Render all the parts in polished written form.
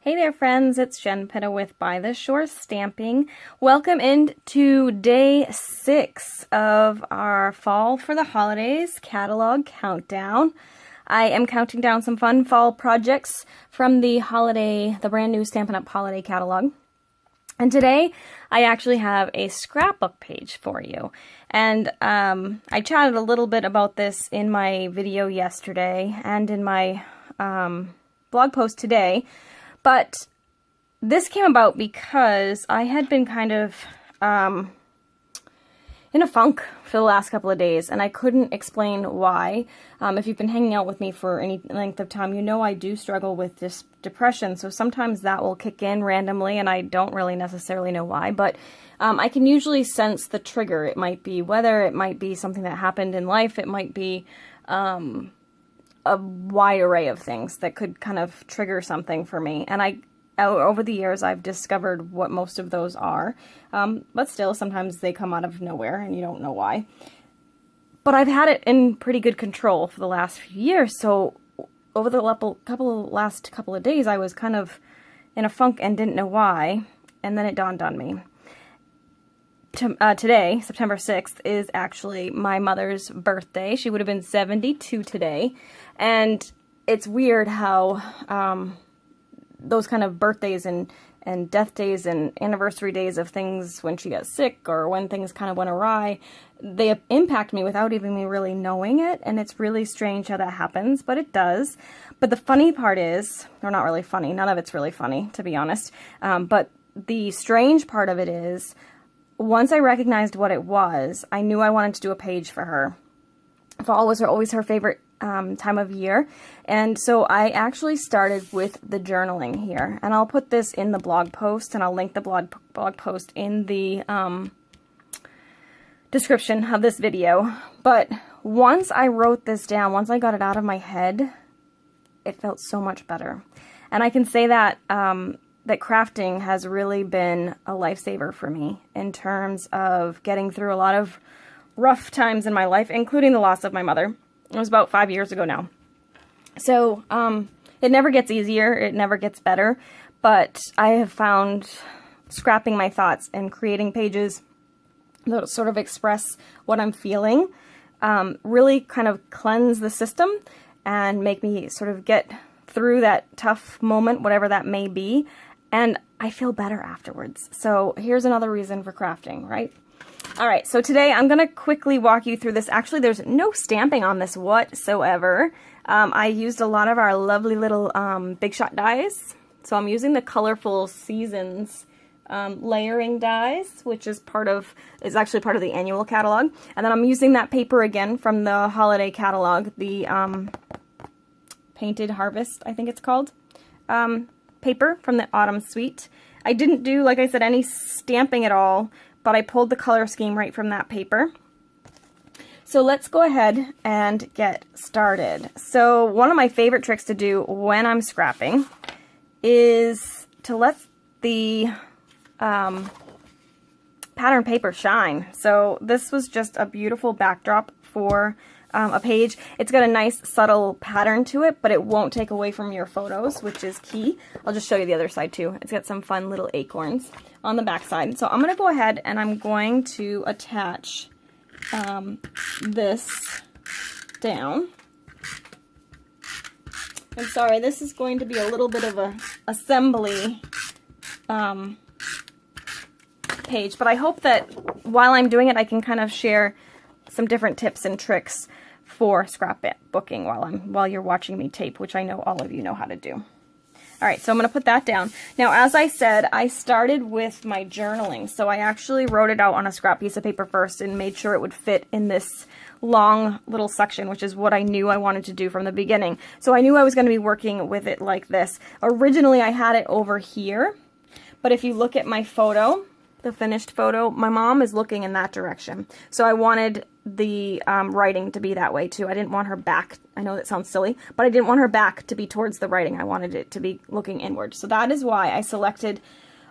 Hey there friends, it's Jen Pitta with By the Shore Stamping. Welcome into day 6 of our Fall for the Holidays catalog countdown. I am counting down some fun fall projects from the brand new Stampin' Up! Holiday catalog. And today I actually have a scrapbook page for you. And I chatted a little bit about this in my video yesterday and in my blog post today. But this came about because I had been kind of in a funk for the last couple of days, and I couldn't explain why. If you've been hanging out with me for any length of time, you know I do struggle with this depression, so sometimes that will kick in randomly, and I don't really necessarily know why, but I can usually sense the trigger. It might be weather, it might be something that happened in life, it might be a wide array of things that could kind of trigger something for me. And over the years, I've discovered what most of those are. But still, sometimes they come out of nowhere and you don't know why. But I've had it in pretty good control for the last few years. So over the last couple of days, I was kind of in a funk and didn't know why. And then it dawned on me. Today, September 6th, is actually my mother's birthday. She would have been 72 today. And it's weird how those kind of birthdays and death days and anniversary days of things when she got sick or when things kind of went awry, they impact me without even me really knowing it. And it's really strange how that happens, but it does. But the funny part is, or not really funny, none of it's really funny, to be honest. But the strange part of it is, once I recognized what it was, I knew I wanted to do a page for her. Fall was always her favorite time of year, and so I actually started with the journaling here. And I'll put this in the blog post, and I'll link the blog post in the description of this video. But once I wrote this down, once I got it out of my head, it felt so much better. And I can say that that crafting has really been a lifesaver for me in terms of getting through a lot of rough times in my life, including the loss of my mother. It was about 5 years ago now. So it never gets easier, it never gets better, but I have found scrapping my thoughts and creating pages that sort of express what I'm feeling really kind of cleanse the system and make me sort of get through that tough moment, whatever that may be, and I feel better afterwards. So here's another reason for crafting, right? All right, so today I'm going to quickly walk you through this. Actually, there's no stamping on this whatsoever. I used a lot of our lovely little Big Shot dies. So I'm using the Colorful Seasons layering dies, which is actually part of the annual catalog. And then I'm using that paper again from the holiday catalog, the Painted Harvest, I think it's called, paper from the Autumn Suite. I didn't do, like I said, any stamping at all, but I pulled the color scheme right from that paper. So let's go ahead and get started. So one of my favorite tricks to do when I'm scrapping is to let the pattern paper shine. So this was just a beautiful backdrop for a page. It's got a nice subtle pattern to it, but it won't take away from your photos, which is key. I'll just show you the other side too. It's got some fun little acorns on the back side. So I'm going to go ahead and I'm going to attach this down. I'm sorry, this is going to be a little bit of a assembly page, but I hope that while I'm doing it, I can kind of share some different tips and tricks for scrapbooking while you're watching me tape, which I know all of you know how to do. All right, so I'm going to put that down. Now, as I said, I started with my journaling. So I actually wrote it out on a scrap piece of paper first and made sure it would fit in this long little section, which is what I knew I wanted to do from the beginning. So I knew I was going to be working with it like this. Originally, I had it over here, but if you look at my photo, the finished photo, my mom is looking in that direction. So I wanted the writing to be that way too. I didn't want her back. I know that sounds silly, but I didn't want her back to be towards the writing. I wanted it to be looking inward. So that is why I selected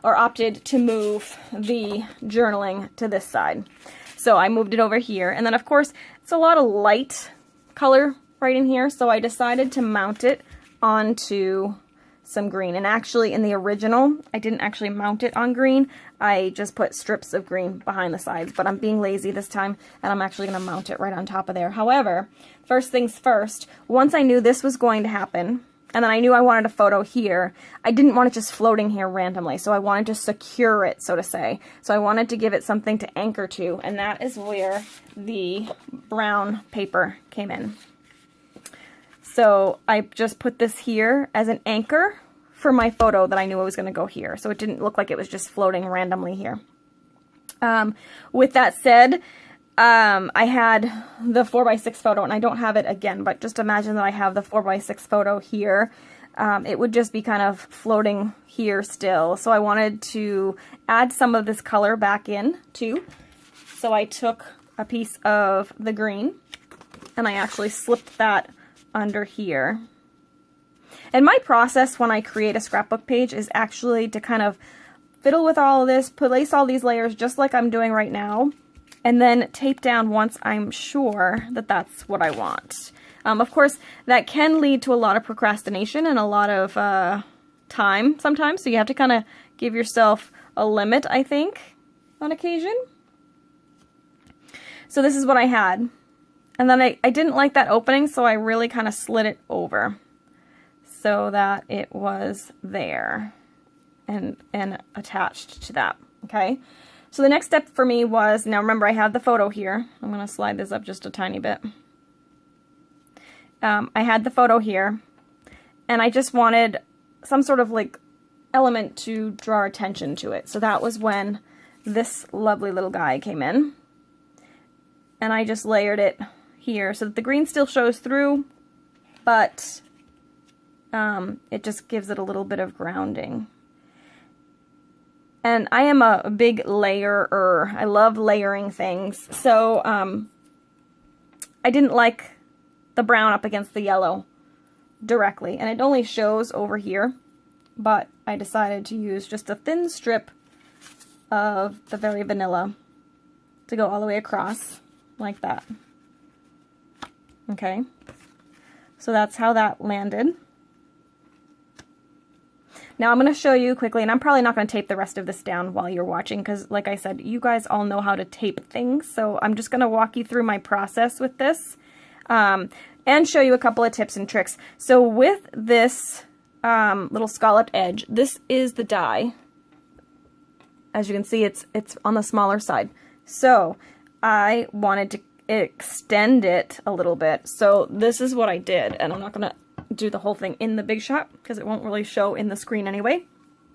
or opted to move the journaling to this side. So I moved it over here. And then of course, it's a lot of light color right in here. So I decided to mount it onto some green. And actually in the original, I didn't actually mount it on green. I just put strips of green behind the sides, but I'm being lazy this time and I'm actually going to mount it right on top of there. However, first things first, once I knew this was going to happen, and then I knew I wanted a photo here, I didn't want it just floating here randomly, so I wanted to secure it, so to say. So I wanted to give it something to anchor to, and that is where the brown paper came in. So I just put this here as an anchor for my photo that I knew it was going to go here, so it didn't look like it was just floating randomly here. With that said, I had the 4x6 photo, and I don't have it again, but just imagine that I have the 4x6 photo here. It would just be kind of floating here still. So I wanted to add some of this color back in too. So I took a piece of the green and I actually slipped that under here. And my process when I create a scrapbook page is actually to kind of fiddle with all of this, place all these layers just like I'm doing right now, and then tape down once I'm sure that that's what I want. Of course, that can lead to a lot of procrastination and a lot of time sometimes, so you have to kind of give yourself a limit, I think, on occasion. So this is what I had. And then I didn't like that opening, so I really kind of slid it over so that it was there and attached to that, okay? So the next step for me was, now remember I have the photo here. I'm going to slide this up just a tiny bit. I had the photo here, and I just wanted some sort of like element to draw attention to it. So that was when this lovely little guy came in. And I just layered it here so that the green still shows through, but it just gives it a little bit of grounding. And I am a big layerer. I love layering things. So I didn't like the brown up against the yellow directly. And it only shows over here. But I decided to use just a thin strip of the very vanilla to go all the way across like that. Okay. So that's how that landed. Now I'm going to show you quickly, and I'm probably not going to tape the rest of this down while you're watching because, like I said, you guys all know how to tape things. So I'm just going to walk you through my process with this and show you a couple of tips and tricks. So with this little scalloped edge, this is the die. As you can see, it's on the smaller side. So I wanted to extend it a little bit. So this is what I did, and I'm not going to do the whole thing in the big shot because it won't really show in the screen anyway.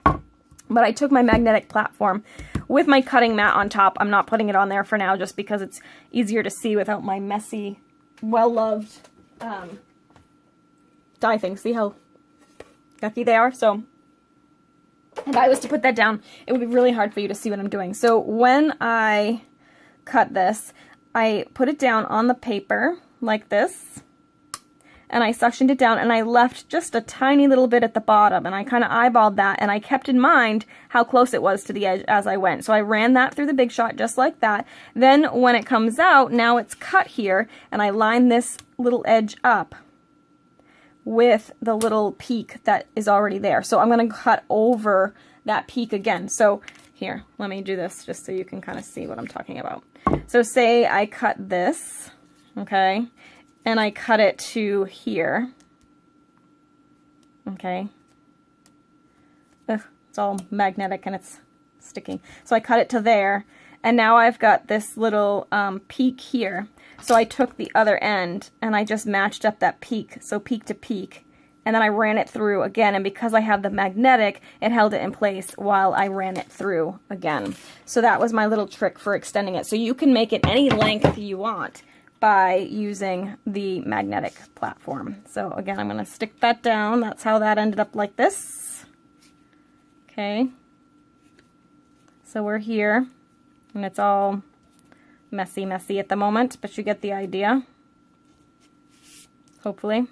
But I took my magnetic platform with my cutting mat on top. I'm not putting it on there for now just because it's easier to see without my messy, well-loved die things. See how yucky they are? So if I was to put that down, it would be really hard for you to see what I'm doing. So when I cut this, I put it down on the paper like this, and I suctioned it down, and I left just a tiny little bit at the bottom, and I kind of eyeballed that, and I kept in mind how close it was to the edge as I went. So I ran that through the big shot just like that. Then when it comes out, now it's cut here, and I line this little edge up with the little peak that is already there. So I'm going to cut over that peak again. So here, let me do this just so you can kind of see what I'm talking about. So say I cut this, okay, and I cut it to here, okay. Ugh, it's all magnetic and it's sticking. So I cut it to there, and now I've got this little peak here. So I took the other end and I just matched up that peak, so peak to peak, and then I ran it through again, and because I have the magnetic, it held it in place while I ran it through again. So that was my little trick for extending it. So you can make it any length you want by using the magnetic platform. So again, I'm going to stick that down. That's how that ended up like this. Okay. So we're here, and it's all messy at the moment, but you get the idea, hopefully.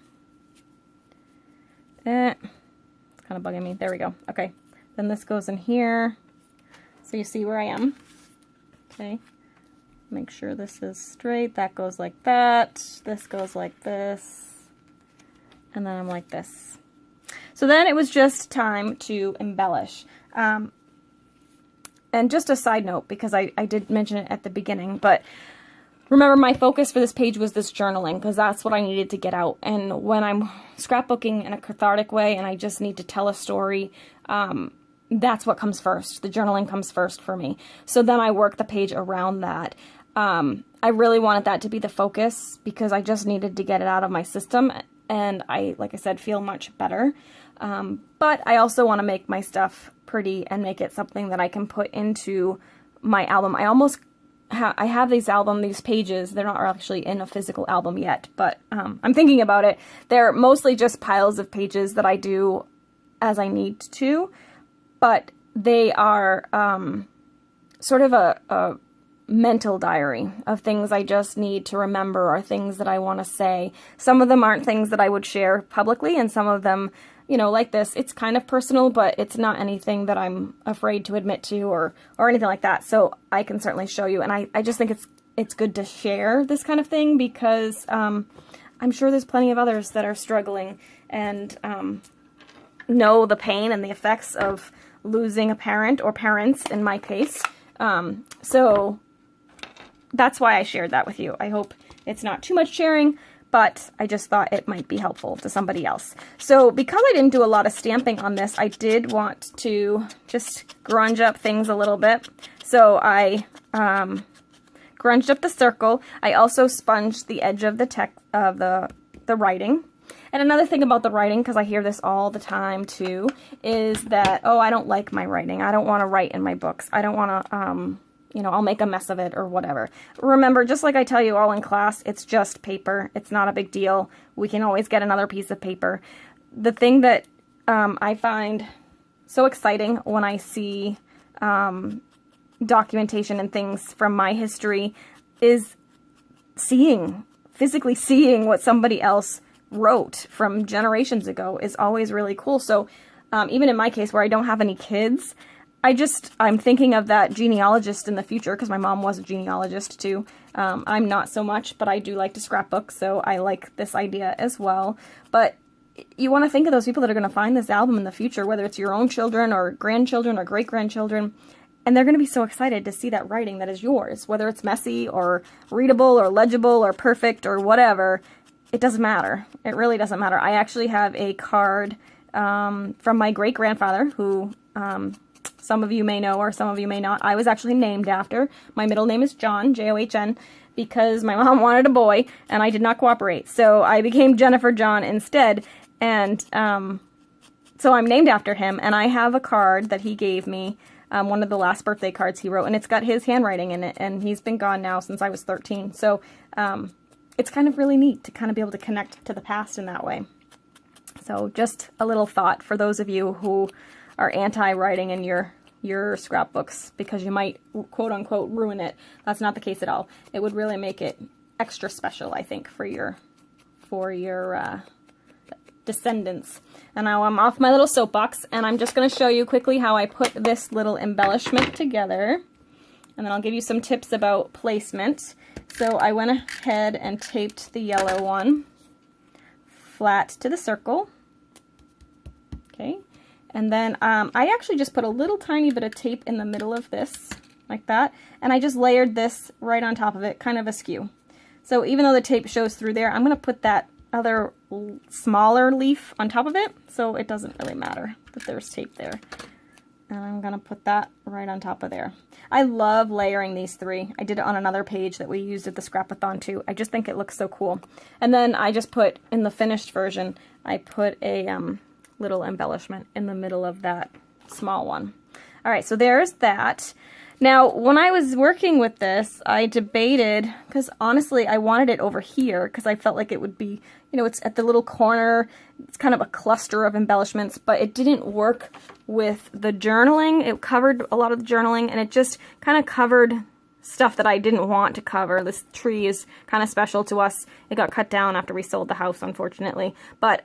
It's kind of bugging me. There we go. Okay. Then this goes in here, so you see where I am. Okay. Make sure this is straight. That goes like that. This goes like this. And then I'm like this. So then it was just time to embellish. And just a side note, because I did mention it at the beginning, but remember my focus for this page was this journaling, because that's what I needed to get out. And when I'm scrapbooking in a cathartic way and I just need to tell a story, that's what comes first. The journaling comes first for me. So then I work the page around that. I really wanted that to be the focus because I just needed to get it out of my system, and I, like I said, feel much better. But I also want to make my stuff pretty and make it something that I can put into my album. I have these pages. They're not actually in a physical album yet, but I'm thinking about it. They're mostly just piles of pages that I do as I need to, but they are sort of a mental diary of things I just need to remember or things that I want to say. Some of them aren't things that I would share publicly, and some of them, you know, like this, it's kind of personal, but it's not anything that I'm afraid to admit to or anything like that. So I can certainly show you, and I just think it's good to share this kind of thing because I'm sure there's plenty of others that are struggling and know the pain and the effects of losing a parent or parents in my case. So that's why I shared that with you. I hope it's not too much sharing, but I just thought it might be helpful to somebody else. So because I didn't do a lot of stamping on this, I did want to just grunge up things a little bit. So I grunged up the circle. I also sponged the edge of the text of the writing. And another thing about the writing, because I hear this all the time too, is that, oh, I don't like my writing. I don't want to write in my books. I don't want to, you know, I'll make a mess of it or whatever. Remember, just like I tell you all in class, it's just paper. It's not a big deal. We can always get another piece of paper. The thing that I find so exciting when I see documentation and things from my history is physically seeing what somebody else wrote from generations ago is always really cool. So even in my case where I don't have any kids, I'm thinking of that genealogist in the future because my mom was a genealogist too. I'm not so much, but I do like to scrapbook, so I like this idea as well. But you want to think of those people that are going to find this album in the future, whether it's your own children or grandchildren or great-grandchildren, and they're going to be so excited to see that writing that is yours, whether it's messy or readable or legible or perfect or whatever. It doesn't matter. It really doesn't matter. I actually have a card from my great-grandfather who some of you may know or some of you may not. I was actually named after. My middle name is John, J-O-H-N, because my mom wanted a boy and I did not cooperate. So I became Jennifer John instead. And so I'm named after him, and I have a card that he gave me, one of the last birthday cards he wrote, and it's got his handwriting in it, and he's been gone now since I was 13. So it's kind of really neat to kind of be able to connect to the past in that way. So just a little thought for those of you who are anti-writing in your scrapbooks because you might quote-unquote ruin it. That's not the case at all. It would really make it extra special, I think, for your descendants. And now I'm off my little soapbox, and I'm just going to show you quickly how I put this little embellishment together, and then I'll give you some tips about placement. So I went ahead and taped the yellow one flat to the circle. Okay. And then I actually just put a little tiny bit of tape in the middle of this, like that, and I just layered this right on top of it, kind of askew. So even though the tape shows through there, I'm going to put that other smaller leaf on top of it, so it doesn't really matter that there's tape there. And I'm going to put that right on top of there. I love layering these three. I did it on another page that we used at the Scrapathon too. I just think it looks so cool. And then I just put, in the finished version, I put a little embellishment in the middle of that small one. Alright, so there's that. Now, when I was working with this, I debated, because honestly, I wanted it over here, because I felt like it would be, you know, it's at the little corner, it's kind of a cluster of embellishments, but it didn't work with the journaling. It covered a lot of the journaling, and it just kind of covered stuff that I didn't want to cover. This tree is kind of special to us. It got cut down after we sold the house, unfortunately, but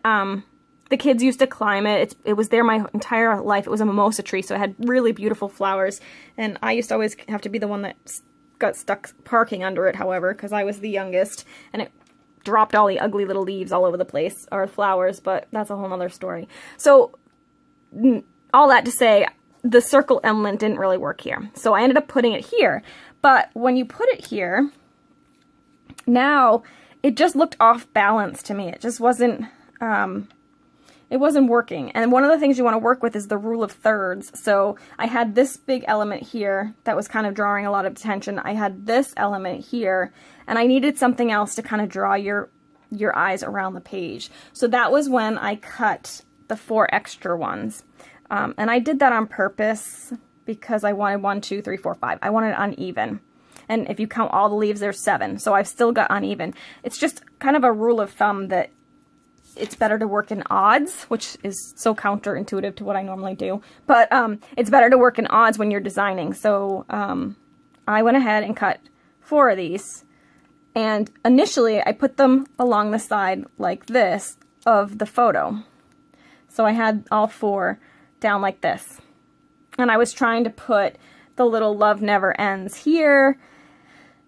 the kids used to climb it. It was there my entire life. It was a mimosa tree, so it had really beautiful flowers. And I used to always have to be the one that got stuck parking under it, however, because I was the youngest. And it dropped all the ugly little leaves all over the place, or flowers, but that's a whole nother story. So all that to say, the circle element didn't really work here. So I ended up putting it here. But when you put it here, now it just looked off balance to me. It just wasn't, it wasn't working. And one of the things you want to work with is the rule of thirds. So I had this big element here that was kind of drawing a lot of attention. I had this element here, and I needed something else to kind of draw your eyes around the page. So that was when I cut the 4 extra ones. And I did that on purpose because I wanted 1, 2, 3, 4, 5. I wanted uneven. And if you count all the leaves, there's 7. So I've still got uneven. It's just kind of a rule of thumb that it's better to work in odds, which is so counterintuitive to what I normally do. But it's better to work in odds when you're designing. So I went ahead and cut 4 of these. And initially, I put them along the side like this of the photo. So I had all 4 down like this. And I was trying to put the little love never ends here.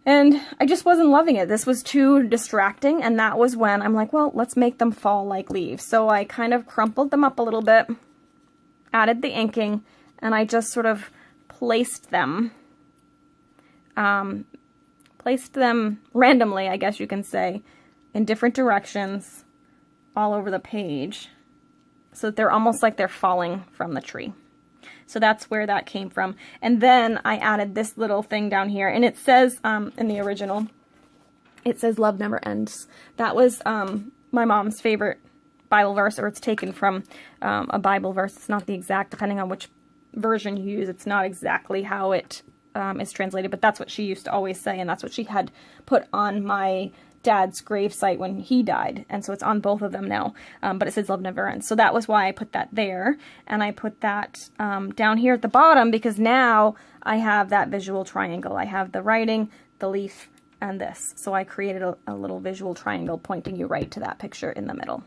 And I just wasn't loving it. This was too distracting. And that was when I'm like, well, let's make them fall like leaves. So I kind of crumpled them up a little bit, added the inking, and I just sort of placed them randomly, I guess you can say, in different directions all over the page, so that they're almost like they're falling from the tree. So that's where that came from. And then I added this little thing down here, and it says in the original, it says love never ends. That was my mom's favorite Bible verse, or it's taken from a Bible verse. It's not the exact, depending on which version you use, it's not exactly how it is translated, but that's what she used to always say, and that's what she had put on my dad's gravesite when he died, and so it's on both of them now, but it says love never ends. So that was why I put that there, and I put that down here at the bottom, because now I have that visual triangle. I have the writing, the leaf, and this. So I created a little visual triangle pointing you right to that picture in the middle.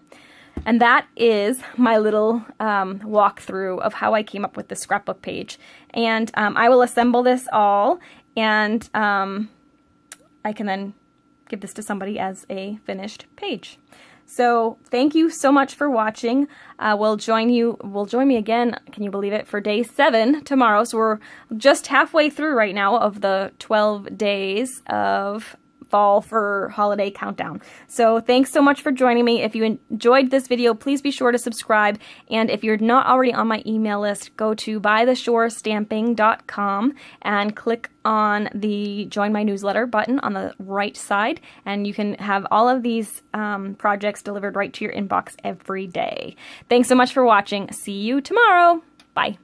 And that is my little walkthrough of how I came up with the scrapbook page. And I will assemble this all, and I can then give this to somebody as a finished page. So thank you so much for watching. We'll join me again, can you believe it, for day 7 tomorrow. So we're just halfway through right now of the 12 days of fall for holiday countdown. So thanks so much for joining me. If you enjoyed this video, please be sure to subscribe. And if you're not already on my email list, go to bytheshorestamping.com and click on the join my newsletter button on the right side, and you can have all of these projects delivered right to your inbox every day. Thanks so much for watching. See you tomorrow. Bye.